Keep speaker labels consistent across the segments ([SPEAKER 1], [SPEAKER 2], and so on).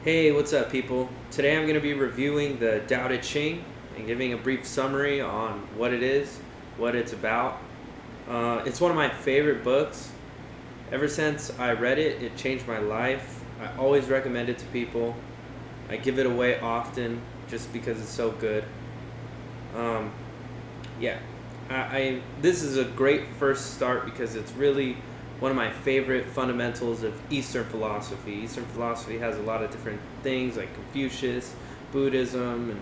[SPEAKER 1] Hey, what's up, people? Today I'm going to be reviewing the Dao De Ching and giving a brief summary on what it is, what it's about. It's one of my favorite books. Ever since I read it, it changed my life. I always recommend it to people. I give it away often just because it's so good. Um, yeah, this is a great first start because it's really one of my favorite fundamentals of Eastern philosophy. Eastern philosophy has a lot of different things like Confucius, Buddhism,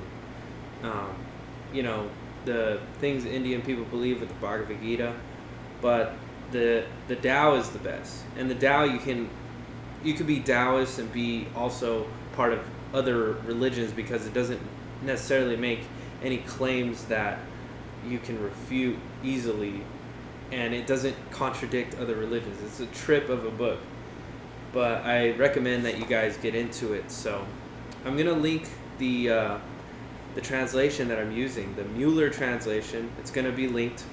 [SPEAKER 1] and the things Indian people believe with the Bhagavad Gita. But the Tao is the best, and the Tao you could be Taoist and be also part of other religions because it doesn't necessarily make any claims that you can refute easily, and it doesn't contradict other religions. It's a trip of a book, but I recommend that you guys get into it. So I'm gonna link the translation that I'm using, the Mueller translation. It's gonna be linked,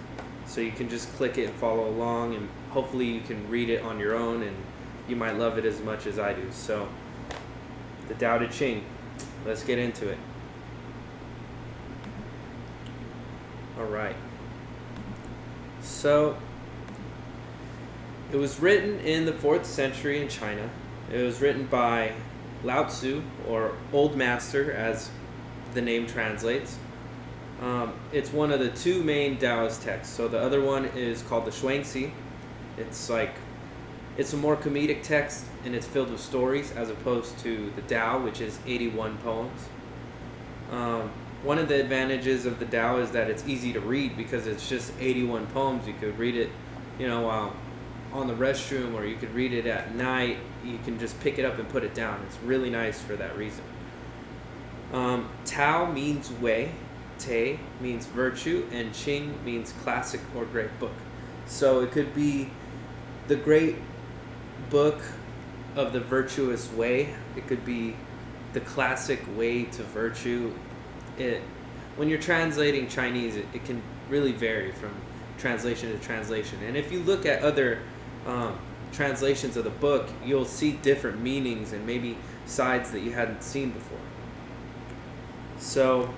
[SPEAKER 1] so you can just click it and follow along, and hopefully you can read it on your own, and you might love it as much as I do. So the Dao De Ching, let's get into it. All right. So, it was written in the 4th century in China. It was written by Lao Tzu, or Old Master, as the name translates. It's one of the two main Taoist texts. So the other one is called the Xuanxi. It's a more comedic text, and it's filled with stories, as opposed to the Tao, which is 81 poems. One of the advantages of the Tao is that it's easy to read because it's just 81 poems. You could read it, while on the restroom, or you could read it at night. You can just pick it up and put it down. It's really nice for that reason. Tao means way, Te means virtue, and Ching means classic or great book. So it could be the great book of the virtuous way. It could be the classic way to virtue. When you're translating Chinese, it can really vary from translation to translation. And if you look at other translations of the book, you'll see different meanings and maybe sides that you hadn't seen before. So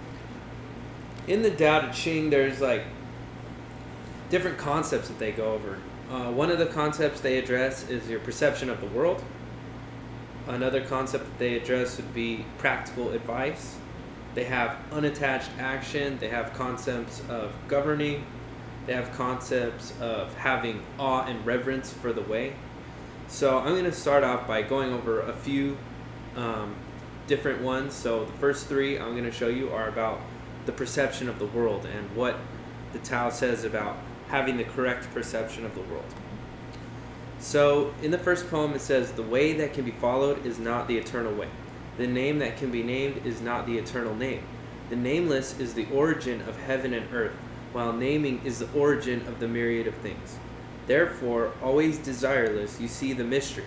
[SPEAKER 1] in the Tao Te Ching, there's different concepts that they go over. One of the concepts they address is your perception of the world. Another concept that they address would be practical advice. They have unattached action. They have concepts of governing. They have concepts of having awe and reverence for the way. So I'm going to start off by going over a few different ones. So the first three I'm going to show you are about the perception of the world and what the Tao says about having the correct perception of the world. So in the first poem it says, "The way that can be followed is not the eternal way. The name that can be named is not the eternal name. The nameless is the origin of heaven and earth, while naming is the origin of the myriad of things. Therefore, always desireless, you see the mystery.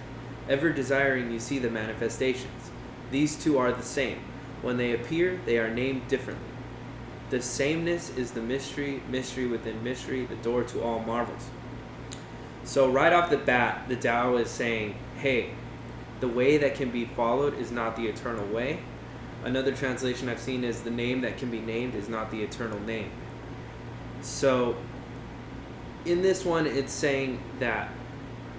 [SPEAKER 1] Ever desiring, you see the manifestations. These two are the same. When they appear, they are named differently. The sameness is the mystery, mystery within mystery, the door to all marvels." So right off the bat, the Tao is saying, hey, the way that can be followed is not the eternal way. Another translation I've seen is, the name that can be named is not the eternal name. So in this one, it's saying that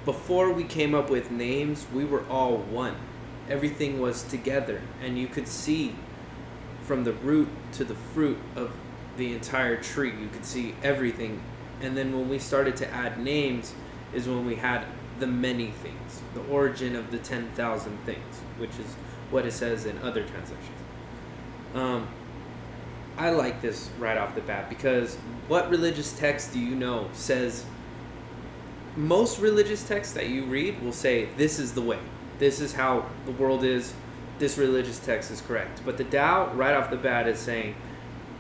[SPEAKER 1] before we came up with names, we were all one. Everything was together, and you could see from the root to the fruit of the entire tree. You could see everything. And then when we started to add names is when we had the many things, the origin of the 10,000 things, which is what it says in other translations. I like this right off the bat because what religious text do you know says, most religious texts that you read will say, this is the way, this is how the world is, this religious text is correct. But the Tao right off the bat is saying,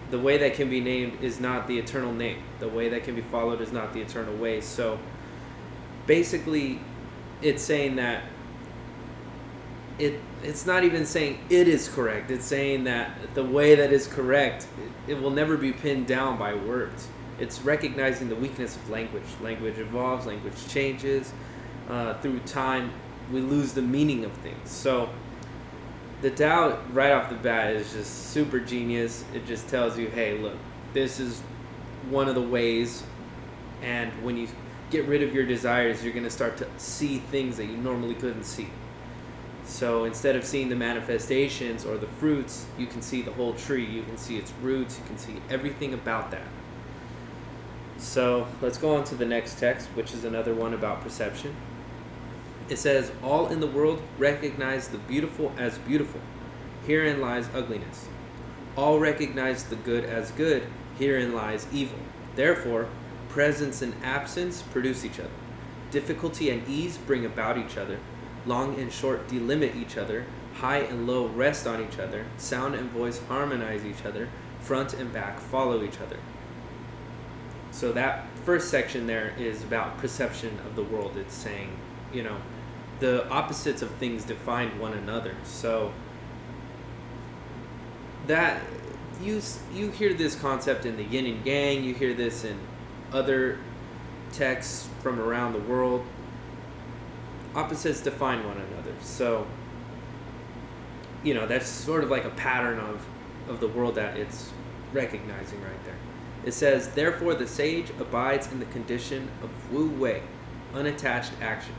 [SPEAKER 1] the way that can be named is not the eternal name. The way that can be followed is not the eternal way. So basically, it's saying that it's not even saying it is correct. It's saying that the way that is correct, it will never be pinned down by words. It's recognizing the weakness of language. Language evolves, language changes. Through time, we lose the meaning of things. So The Tao, right off the bat, is just super genius. It just tells you, hey, look, this is one of the ways, and when you get rid of your desires, you're going to start to see things that you normally couldn't see. So instead of seeing the manifestations or the fruits, you can see the whole tree. You can see its roots. You can see everything about that. So let's go on to the next text, which is another one about perception. It says, all in the world recognize the beautiful as beautiful. Herein lies ugliness. All recognize the good as good. Herein lies evil. Therefore, presence and absence produce each other. Difficulty and ease bring about each other. Long and short delimit each other. High and low rest on each other. Sound and voice harmonize each other. Front and back follow each other. So that first section there is about perception of the world. It's saying, the opposites of things define one another. So that you hear this concept in the yin and yang. You hear this in other texts from around the world. Opposites define one another. So that's sort of like a pattern of the world that it's recognizing right there. It says, therefore the sage abides in the condition of wu wei, unattached action.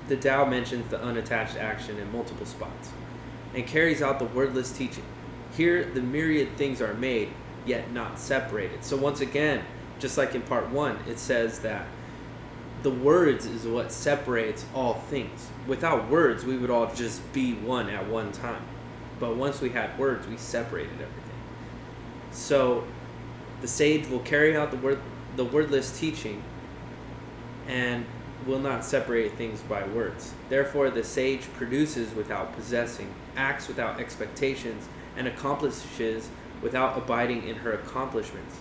[SPEAKER 1] The Tao mentions the unattached action in multiple spots and carries out the wordless teaching. Here the myriad things are made, yet not separated. So once again, just like in part 1, it says that the words is what separates all things. Without words, we would all just be one at one time. But once we had words, we separated everything. So the sage will carry out the wordless teaching and will not separate things by words. Therefore, the sage produces without possessing, acts without expectations, and accomplishes without abiding in her accomplishments.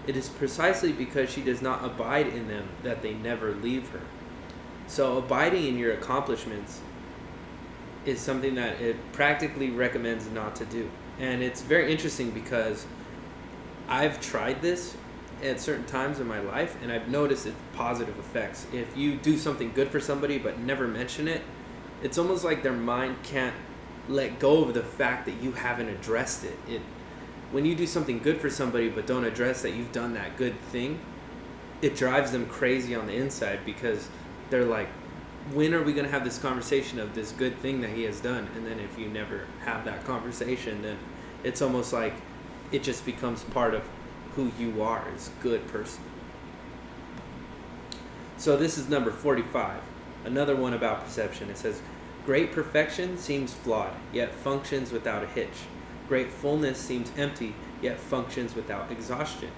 [SPEAKER 1] It is precisely because she does not abide in them that they never leave her. So abiding in your accomplishments is something that it practically recommends not to do. And it's very interesting because I've tried this at certain times in my life, and I've noticed its positive effects. If you do something good for somebody but never mention it, it's almost like their mind can't let go of the fact that you haven't addressed it. When you do something good for somebody but don't address that you've done that good thing, it drives them crazy on the inside because they're like, when are we going to have this conversation of this good thing that he has done? And then if you never have that conversation, then it's almost like it just becomes part of who you are as a good person. So this is number 45, another one about perception. It says, great perfection seems flawed, yet functions without a hitch. Great fullness seems empty, yet functions without exhaustion.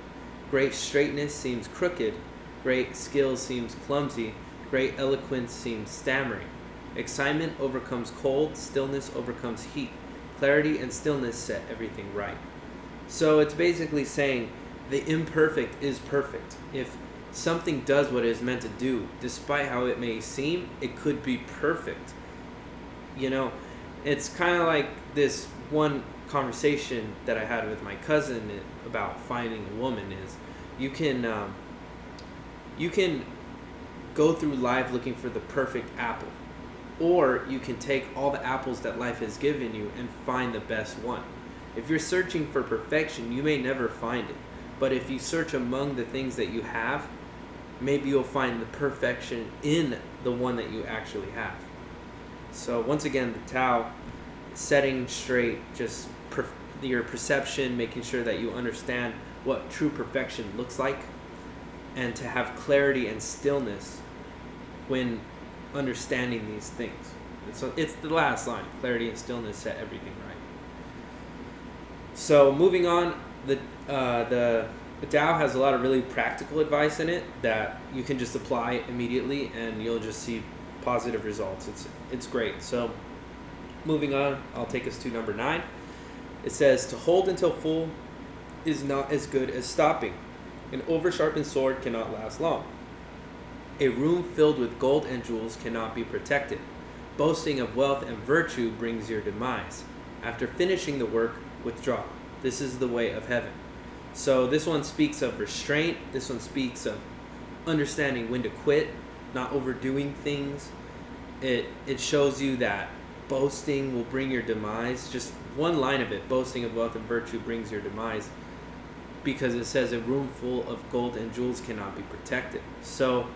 [SPEAKER 1] Great straightness seems crooked. Great skill seems clumsy. Great eloquence seems stammering. Excitement overcomes cold. Stillness overcomes heat. Clarity and stillness set everything right. So it's basically saying the imperfect is perfect. If something does what it is meant to do, despite how it may seem, it could be perfect. It's kind of like this one conversation that I had with my cousin about finding a woman is you can go through life looking for the perfect apple, or you can take all the apples that life has given you and find the best one. If you're searching for perfection, you may never find it, but if you search among the things that you have, maybe you'll find the perfection in the one that you actually have. So once again, the Tao, setting straight just your perception, making sure that you understand what true perfection looks like, and to have clarity and stillness when understanding these things. And so it's the last line, clarity and stillness set everything right. So moving on, the Tao has a lot of really practical advice in it that you can just apply immediately and you'll just see positive results. It's great. So moving on, I'll take us to number 9. It says, to hold until full is not as good as stopping. An over-sharpened sword cannot last long. A room filled with gold and jewels cannot be protected. Boasting of wealth and virtue brings your demise. After finishing the work, withdraw. This is the way of heaven. So this one speaks of restraint. This one speaks of understanding when to quit, not overdoing things. It shows you that boasting will bring your demise. Just one line of it, boasting of wealth and virtue brings your demise, because it says a room full of gold and jewels cannot be protected. So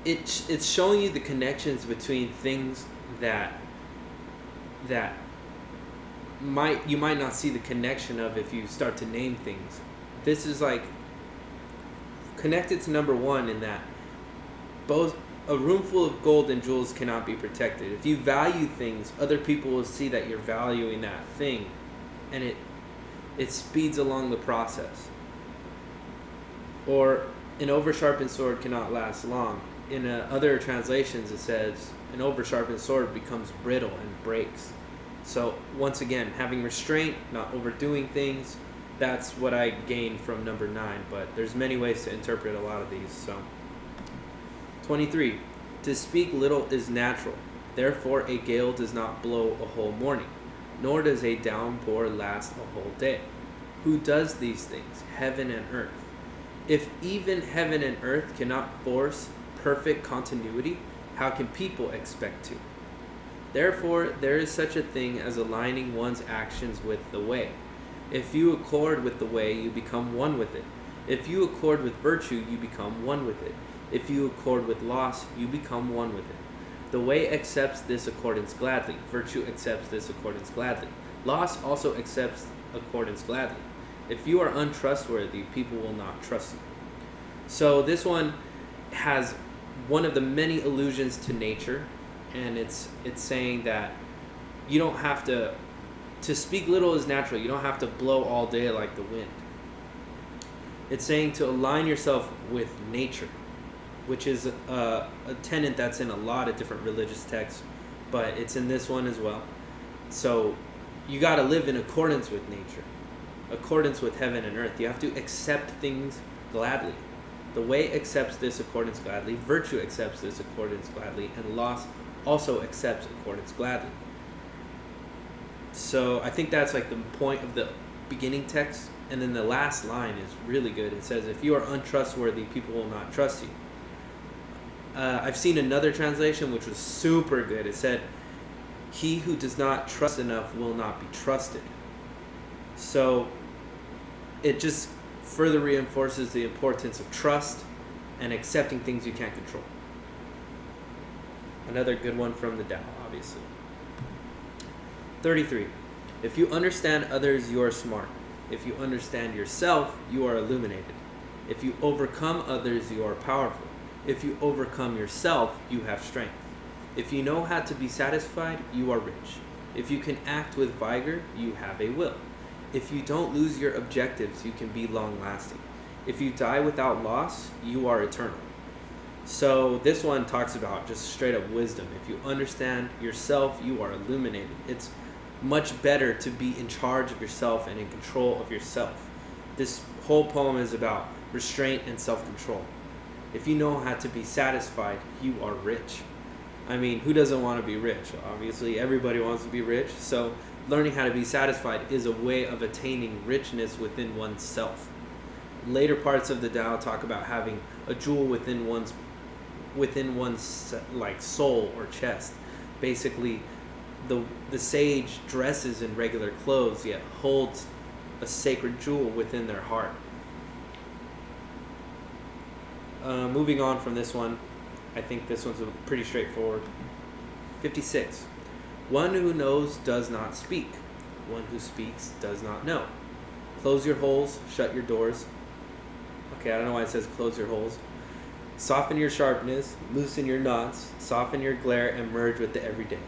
[SPEAKER 1] it's showing you the connections between things that you might not see the connection of if you start to name things. This is like connected to number one, in that both a room full of gold and jewels cannot be protected. If you value things, other people will see that you're valuing that thing, and it speeds along the process. Or an over-sharpened sword cannot last long. In other translations, it says an over-sharpened sword becomes brittle and breaks. So once again, having restraint, not overdoing things, that's what I gained from number 9. But there's many ways to interpret a lot of these. So 23. To speak little is natural. Therefore, a gale does not blow a whole morning, nor does a downpour last a whole day. Who does these things? Heaven and earth. If even heaven and earth cannot force perfect continuity, how can people expect to? Therefore, there is such a thing as aligning one's actions with the way. If you accord with the way, you become one with it. If you accord with virtue, you become one with it. If you accord with loss, you become one with it. The way accepts this accordance gladly. Virtue accepts this accordance gladly. Loss also accepts accordance gladly. If you are untrustworthy, people will not trust you. So this one has one of the many allusions to nature, and it's saying that you don't have to speak little is natural. You don't have to blow all day like the wind. It's saying to align yourself with nature, which is a tenet that's in a lot of different religious texts, but it's in this one as well. So you got to live in accordance with nature, accordance with heaven and earth. You have to accept things gladly. The way accepts this accordance gladly, virtue accepts this accordance gladly, and loss also accepts accordance gladly. So I think that's like the point of the beginning text. And then the last line is really good. It says, if you are untrustworthy, people will not trust you. I've seen another translation which was super good. It said, he who does not trust enough will not be trusted. So it just further reinforces the importance of trust and accepting things you can't control. Another good one from the Tao, obviously. 33. If you understand others, you are smart. If you understand yourself, you are illuminated. If you overcome others, you are powerful. If you overcome yourself, you have strength. If you know how to be satisfied, you are rich. If you can act with vigor, you have a will. If you don't lose your objectives, you can be long-lasting. If you die without loss, you are eternal. So this one talks about just straight up wisdom. If you understand yourself, you are illuminated. It's much better to be in charge of yourself and in control of yourself. This whole poem is about restraint and self-control. If you know how to be satisfied, you are rich. I mean, who doesn't want to be rich? Obviously, everybody wants to be rich. So learning how to be satisfied is a way of attaining richness within oneself. Later parts of the Tao talk about having a jewel within one's like soul or chest. Basically, the sage dresses in regular clothes, yet holds a sacred jewel within their heart. Moving on from this one, I think this one's pretty straightforward. 56. One who knows does not speak. One who speaks does not know. Close your holes, shut your doors. Okay, I don't know why it says close your holes. Soften your sharpness, loosen your knots, soften your glare, and merge with the everyday.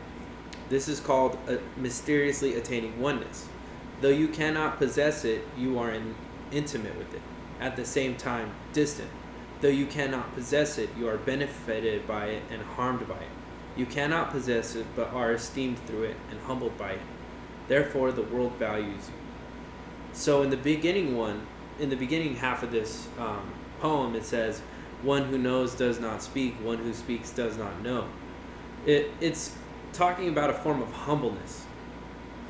[SPEAKER 1] This is called mysteriously attaining oneness. Though you cannot possess it, you are intimate with it. At the same time, distant. Though you cannot possess it, you are benefited by it and harmed by it. You cannot possess it, but are esteemed through it and humbled by it. Therefore, the world values you. So in the beginning half of this poem, it says, one who knows does not speak, one who speaks does not know. It's talking about a form of humbleness,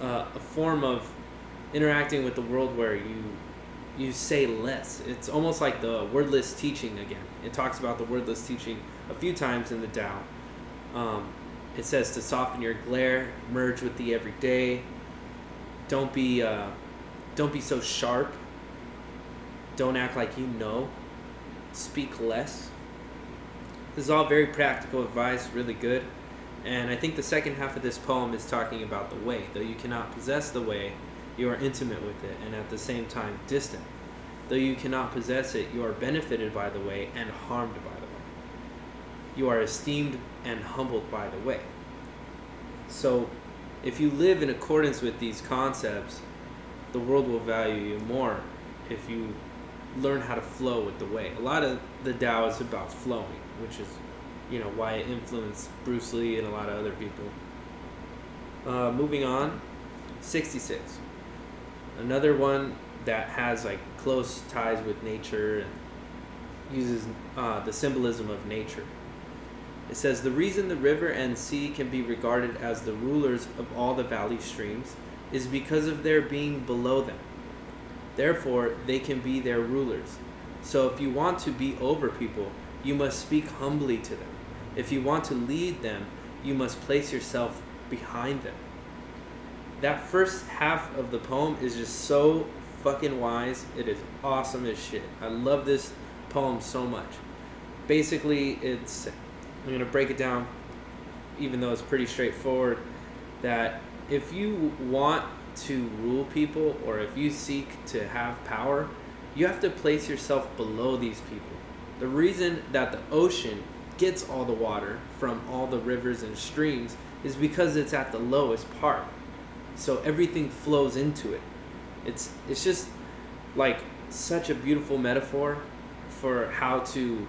[SPEAKER 1] a form of interacting with the world where you say less. It's almost like the wordless teaching again. It talks about the wordless teaching a few times in the Tao. It says to soften your glare, merge with the everyday. Don't be so sharp. Don't act like you know. Speak less. This is all very practical advice, really good. And I think the second half of this poem is talking about the way. Though you cannot possess the way, you are intimate with it, and at the same time distant. Though you cannot possess it, you are benefited by the way and harmed by the way. You are esteemed and humbled by the way. So, if you live in accordance with these concepts, the world will value you more if you learn how to flow with the way. A lot of the Tao is about flowing, which is, why it influenced Bruce Lee and a lot of other people. Moving on, 66. Another one that has like close ties with nature and uses the symbolism of nature. It says, the reason the river and sea can be regarded as the rulers of all the valley streams is because of their being below them. Therefore, they can be their rulers. So if you want to be over people, you must speak humbly to them. If you want to lead them, you must place yourself behind them. That first half of the poem is just so fucking wise. It is awesome as shit. I love this poem so much. Basically, I'm going to break it down, even though it's pretty straightforward, that if you want to rule people, or if you seek to have power, you have to place yourself below these people. The reason that the ocean gets all the water from all the rivers and streams is because it's at the lowest part. So everything flows into it. It's just like such a beautiful metaphor for how to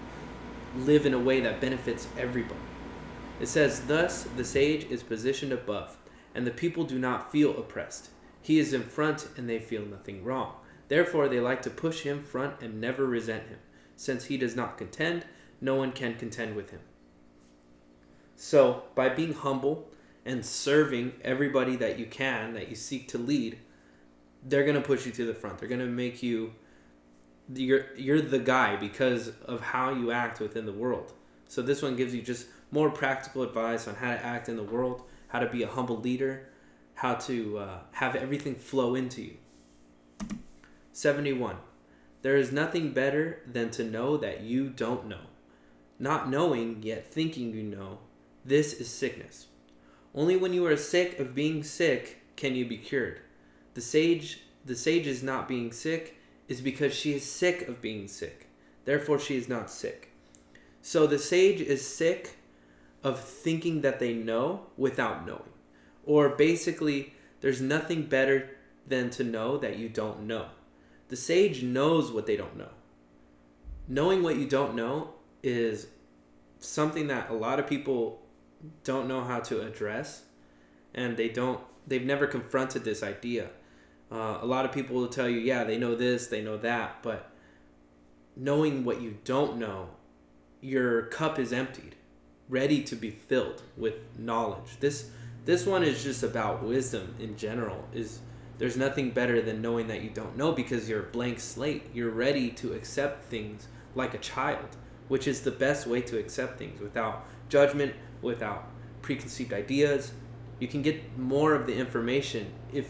[SPEAKER 1] live in a way that benefits everybody. It says, thus the sage is positioned above, and the people do not feel oppressed. He is in front, and they feel nothing wrong. Therefore they like to push him front and never resent him. Since he does not contend, no one can contend with him. So by being humble and serving everybody that you can, that you seek to lead, they're going to push you to the front. They're going to make you, you're the guy because of how you act within the world. So this one gives you just more practical advice on how to act in the world, how to be a humble leader, how to have everything flow into you. 71. There is nothing better than to know that you don't know. Not knowing, yet thinking you know, this is sickness. Only when you are sick of being sick can you be cured. The sage is not being sick is because she is sick of being sick. Therefore she is not sick. So the sage is sick of thinking that they know without knowing. Or basically, there's nothing better than to know that you don't know. The sage knows what they don't know. Knowing what you don't know is something that a lot of people don't know how to address, and they've never confronted this idea. A lot of people will tell you, yeah, they know this, they know that, but knowing what you don't know, your cup is emptied, ready to be filled with knowledge. This one is just about wisdom in general. There's nothing better than knowing that you don't know, because you're a blank slate. You're ready to accept things like a child, which is the best way to accept things, without judgment, without preconceived ideas. You can get more of the information if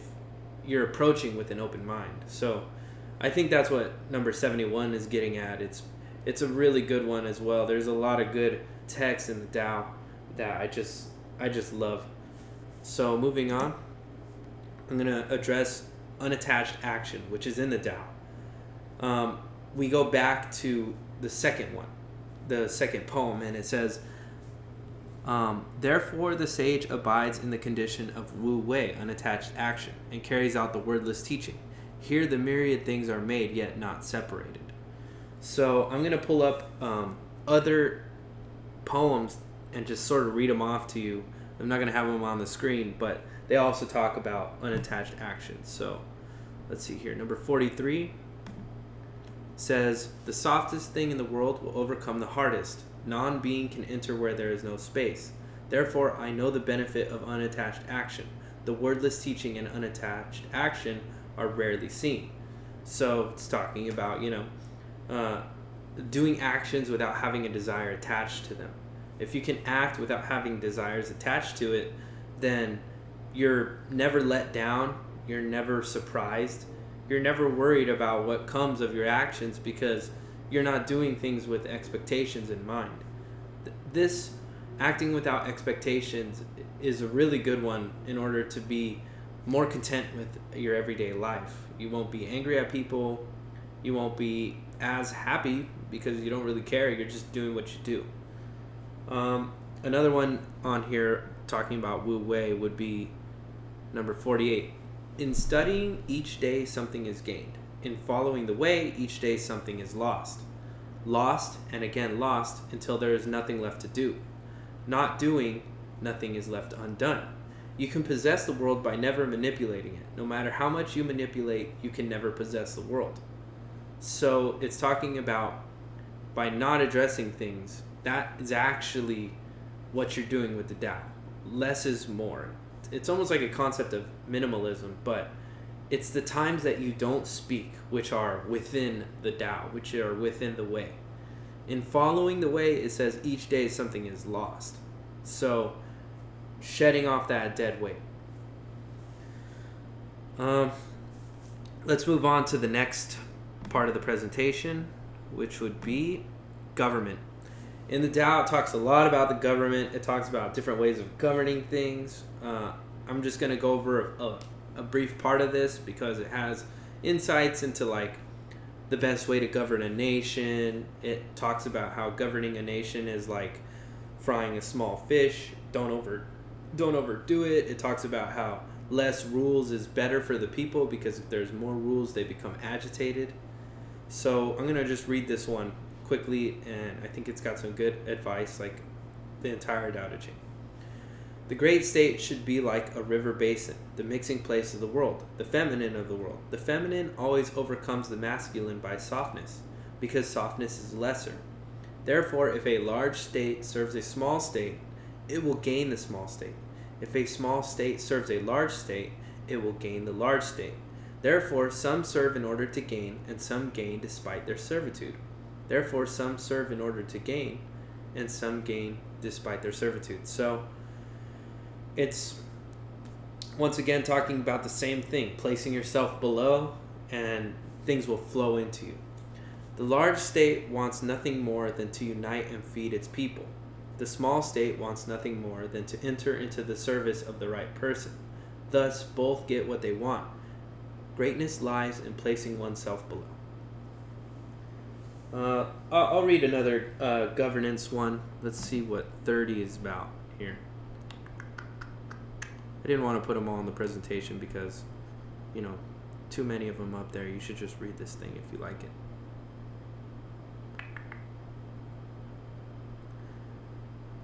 [SPEAKER 1] you're approaching with an open mind. So I think that's what number 71 is getting at. It's a really good one as well. There's a lot of good text in the Tao that I just love. So moving on, I'm going to address unattached action, which is in the Tao. We go back to the second one, the second poem, and it says, therefore the sage abides in the condition of Wu Wei, unattached action, and carries out the wordless teaching. Here the myriad things are made, yet not separated. So I'm going to pull up other poems and just sort of read them off to you. I'm not going to have them on the screen, but they also talk about unattached action. So let's see here. Number 43 says, the softest thing in the world will overcome the hardest. Non-being can enter where there is no space. Therefore, I know the benefit of unattached action. The wordless teaching and unattached action are rarely seen. So it's talking about, doing actions without having a desire attached to them. If you can act without having desires attached to it, then you're never let down, you're never surprised, you're never worried about what comes of your actions because you're not doing things with expectations in mind. This acting without expectations is a really good one in order to be more content with your everyday life. You won't be angry at people, you won't be as happy because you don't really care, you're just doing what you do. Another one on here talking about Wu Wei would be number 48. In studying, each day something is gained. In following the way, each day something is lost. Lost and again lost until there is nothing left to do. Not doing, nothing is left undone. You can possess the world by never manipulating it. No matter how much you manipulate, you can never possess the world. So it's talking about by not addressing things, that is actually what you're doing with the Tao. Less is more. It's almost like a concept of minimalism, but it's the times that you don't speak, which are within the Tao, which are within the way. In following the way, it says each day something is lost. So, shedding off that dead weight. Let's move on to the next part of the presentation, which would be government. In the Tao, it talks a lot about the government. It talks about different ways of governing things. I'm just going to go over a brief part of this because it has insights into like the best way to govern a nation. It talks about how governing a nation is like frying a small fish. Don't overdo it. It talks about how less rules is better for the people because if there's more rules, they become agitated. So I'm going to just read this one quickly, and I think it's got some good advice, like the entire Dao De Ching. The great state should be like a river basin, the mixing place of the world, the feminine of the world. The feminine always overcomes the masculine by softness, because softness is lesser. Therefore, if a large state serves a small state, it will gain the small state. If a small state serves a large state, it will gain the large state. Therefore, some serve in order to gain, and some gain despite their servitude. Therefore, some serve in order to gain, and some gain despite their servitude. So, it's once again talking about the same thing, placing yourself below, and things will flow into you. The large state wants nothing more than to unite and feed its people. The small state wants nothing more than to enter into the service of the right person. Thus, both get what they want. Greatness lies in placing oneself below. I'll read another governance one. Let's see what 30 is about here. I didn't want to put them all in the presentation because, too many of them up there. You should just read this thing if you like it.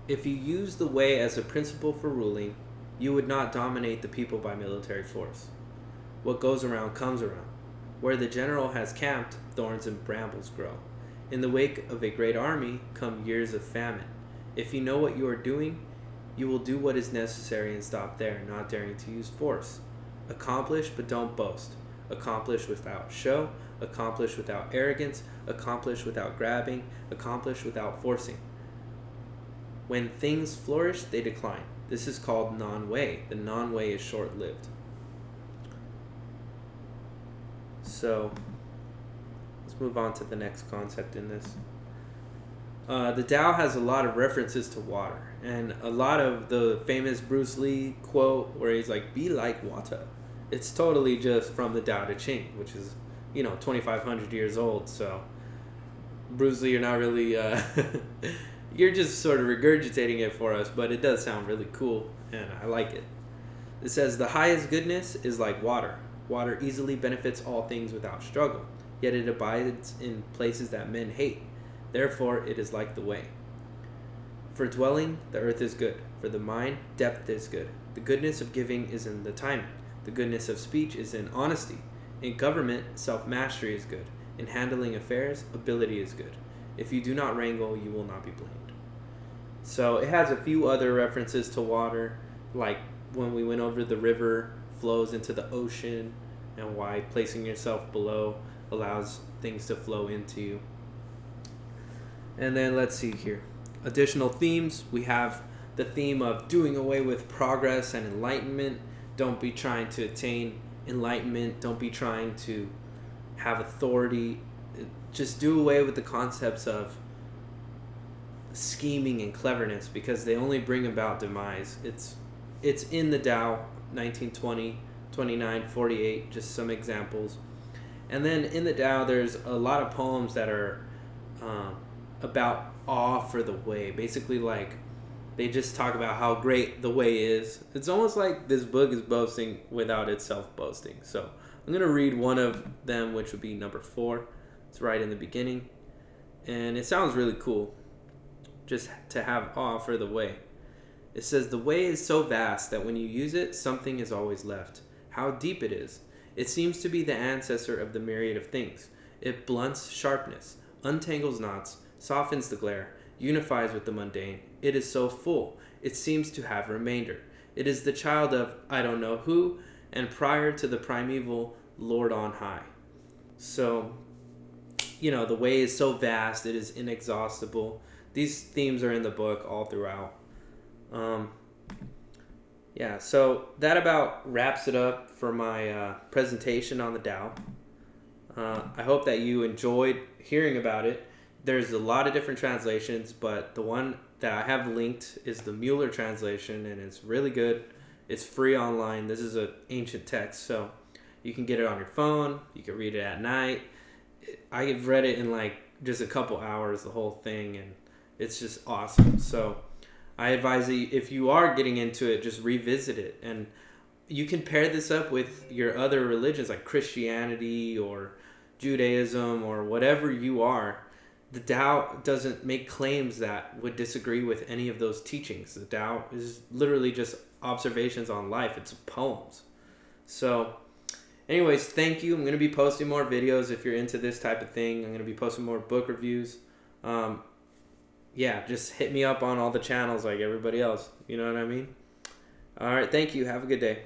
[SPEAKER 1] If you use the way as a principle for ruling, you would not dominate the people by military force. What goes around comes around. Where the general has camped, thorns and brambles grow. In the wake of a great army come years of famine. If you know what you are doing, you will do what is necessary and stop there, not daring to use force. Accomplish, but don't boast. Accomplish without show. Accomplish without arrogance. Accomplish without grabbing. Accomplish without forcing. When things flourish, they decline. This is called non-way. The non-way is short-lived. So, let's move on to the next concept in this. The Tao has a lot of references to water, and a lot of the famous Bruce Lee quote where he's like, "Be like water." It's totally just from the Dao De Ching, which is, 2,500 years old. So, Bruce Lee, you're not really, you're just sort of regurgitating it for us, but it does sound really cool, and I like it. It says, "The highest goodness is like water. Water easily benefits all things without struggle, yet it abides in places that men hate. Therefore, it is like the way. For dwelling, the earth is good. For the mind, depth is good. The goodness of giving is in the timing. The goodness of speech is in honesty. In government, self-mastery is good. In handling affairs, ability is good. If you do not wrangle, you will not be blamed." So it has a few other references to water, like when we went over the river flows into the ocean, and why placing yourself below allows things to flow into you. And then let's see here. additional themes. We have the theme of doing away with progress and enlightenment. Don't be trying to attain enlightenment. Don't be trying to have authority. Just do away with the concepts of scheming and cleverness, because they only bring about demise. It's in the Tao, 1920, 29, 48, just some examples. And then in the Tao, there's a lot of poems that are about awe for the way. Basically, like, they just talk about how great the way is. It's almost like this book is boasting without itself boasting. So I'm going to read one of them, which would be number 4. It's right in the beginning. And it sounds really cool, just to have awe for the way. It says, "The way is so vast that when you use it, something is always left. How deep it is. It seems to be the ancestor of the myriad of things. It blunts sharpness, untangles knots, softens the glare, unifies with the mundane. It is so full, it seems to have remainder. It is the child of I don't know who, and prior to the primeval Lord on high." So, the way is so vast, it is inexhaustible. These themes are in the book all throughout. So that about wraps it up for my presentation on the Tao. I hope that you enjoyed hearing about it. There's a lot of different translations, but the one that I have linked is the Mueller translation, and it's really good. It's free online. This is an ancient text, so you can get it on your phone. You can read it at night. I've read it in like just a couple hours, the whole thing, and it's just awesome. So I advise that if you are getting into it, just revisit it. And you can pair this up with your other religions like Christianity or Judaism or whatever you are. The Tao doesn't make claims that would disagree with any of those teachings. The Tao is literally just observations on life. It's poems. So anyways, thank you. I'm going to be posting more videos if you're into this type of thing. I'm going to be posting more book reviews. Just hit me up on all the channels like everybody else. You know what I mean? All right, thank you. Have a good day.